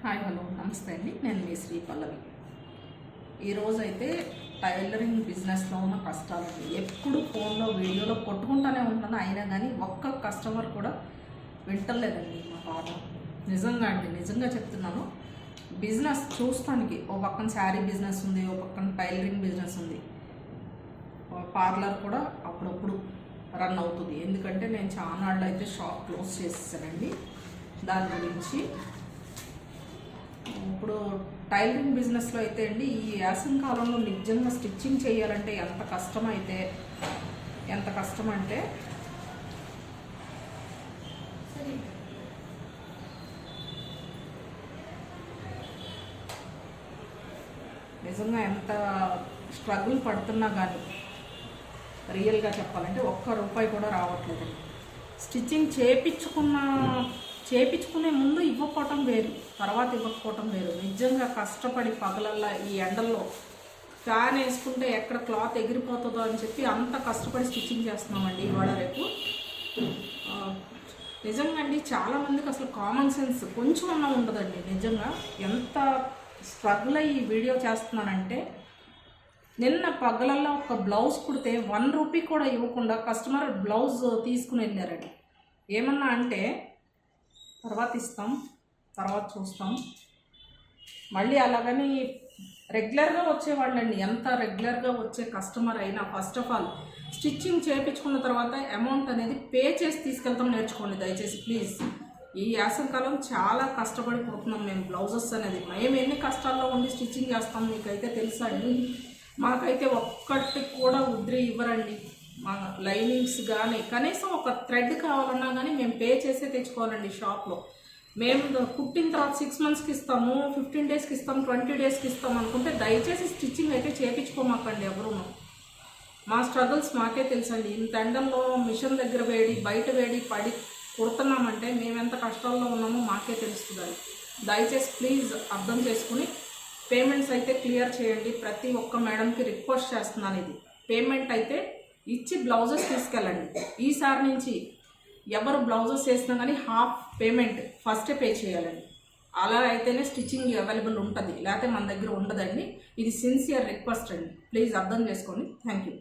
Hi hello నమస్తే అండి. నేను మీ శ్రీ పల్లవి. ఈరోజైతే టైలరింగ్ బిజినెస్లో ఉన్న కష్టాలు ఎప్పుడు ఫోన్లో వీడియోలో కొట్టుకుంటూనే ఉంటాను. అయినా కానీ ఒక్క కస్టమర్ కూడా వింటలేదండి మా బాధ. నిజంగా అండి, నిజంగా చెప్తున్నాను. బిజినెస్ చూస్తానికి ఓ పక్కన శారీ బిజినెస్ ఉంది, ఓ పక్కన టైలరింగ్ బిజినెస్ ఉంది, పార్లర్ కూడా అప్పుడప్పుడు రన్ అవుతుంది. ఎందుకంటే నేను చాలా అయితే షాప్ క్లోజ్ చేసేసానండి. దాని గురించి ఇప్పుడు టైలరింగ్ బిజినెస్లో అయితే అండి, ఈ యాసంగి కాలంలో నిజంగా స్టిచ్చింగ్ చేయాలంటే ఎంత కష్టం అంటే నిజంగా ఎంత స్ట్రగుల్ పడుతున్నా కానీ రియల్గా చెప్పాలంటే ఒక్క రూపాయి కూడా రావట్లేదు. స్టిచ్చింగ్ చేపించుకునే ముందు ఇవ్వకపోవటం వేరు, తర్వాత ఇవ్వకపోవటం వేరు. నిజంగా కష్టపడి పగలల్లా ఈ ఎండల్లో ఫ్యాన్ వేసుకుంటే ఎక్కడ క్లాత్ ఎగిరిపోతుందో అని చెప్పి అంత కష్టపడి స్టిచ్చింగ్ చేస్తున్నామండి ఇవాళ రేపు. నిజంగా అండి, చాలామందికి అసలు కామన్ సెన్స్ కొంచెం అన్నా ఉండదండి. నిజంగా ఎంత స్ట్రగుల్ అయ్యి వీడియో చేస్తున్నానంటే, నిన్న పగలల్లో ఒక బ్లౌజ్ కుడితే 1 రూపీ కూడా ఇవ్వకుండా కస్టమర్ బ్లౌజ్ తీసుకుని వెళ్ళారండి. ఏమన్నా అంటే తర్వాత ఇస్తాం, తర్వాత చూస్తాం, మళ్ళీ అలాగని రెగ్యులర్గా వచ్చేవాళ్ళండి. ఎంత రెగ్యులర్గా వచ్చే కస్టమర్ అయినా ఫస్ట్ ఆఫ్ ఆల్ స్టిచ్చింగ్ చేయించుకున్న తర్వాత అమౌంట్ అనేది పే చేసి తీసుకెళ్తాం. నేర్చుకోండి దయచేసి ప్లీజ్. ఈ యాసంకాలం చాలా కష్టపడిపోతున్నాం మేము. బ్లౌజెస్ అనేది మేము ఎన్ని కష్టాల్లో ఉండి స్టిచ్చింగ్ చేస్తాం మీకైతే తెలుసా అండి. మాకైతే ఒక్కటి కూడా ఉద్రి ఇవ్వరండి. మా లైనింగ్స్ కానీ కనీసం ఒక థ్రెడ్ కావాలన్నా కానీ మేము పే చేసే తెచ్చుకోవాలండి షాప్లో. మేము కుట్టిన తర్వాత 6 మంత్స్కి ఇస్తాము, 15 డేస్కి ఇస్తాం, 20 డేస్కి ఇస్తాం అనుకుంటే దయచేసి స్టిచ్చింగ్ అయితే చేయించుకోమాకండి ఎవరు. మా స్ట్రగుల్స్ మాకే తెలుసండి. ఇంత ఎండల్లో మిషన్ దగ్గర వేడి, బయట వేడి పడి కుడుతున్నామంటే మేమెంత కష్టాల్లో ఉన్నామో మాకే తెలుస్తుంది. దయచేసి ప్లీజ్ అర్థం చేసుకుని పేమెంట్స్ అయితే క్లియర్ చేయండి. ప్రతి ఒక్క మేడంకి రిక్వెస్ట్ చేస్తున్నాను. ఇది పేమెంట్ అయితే ఇచ్చి బ్లౌజెస్ తీసుకెళ్ళండి. ఈసారి నుంచి ఎవరు బ్లౌజెస్ వేసినా కానీ హాఫ్ పేమెంట్ ఫస్టే పే చేయాలండి. అలా అయితేనే స్టిచ్చింగ్ అవైలబుల్ ఉంటుంది, లేకపోతే మన దగ్గర ఉండదండి. ఇది సిన్సియర్ రిక్వెస్ట్ అండి. ప్లీజ్ అర్థం చేసుకోండి. Thank you.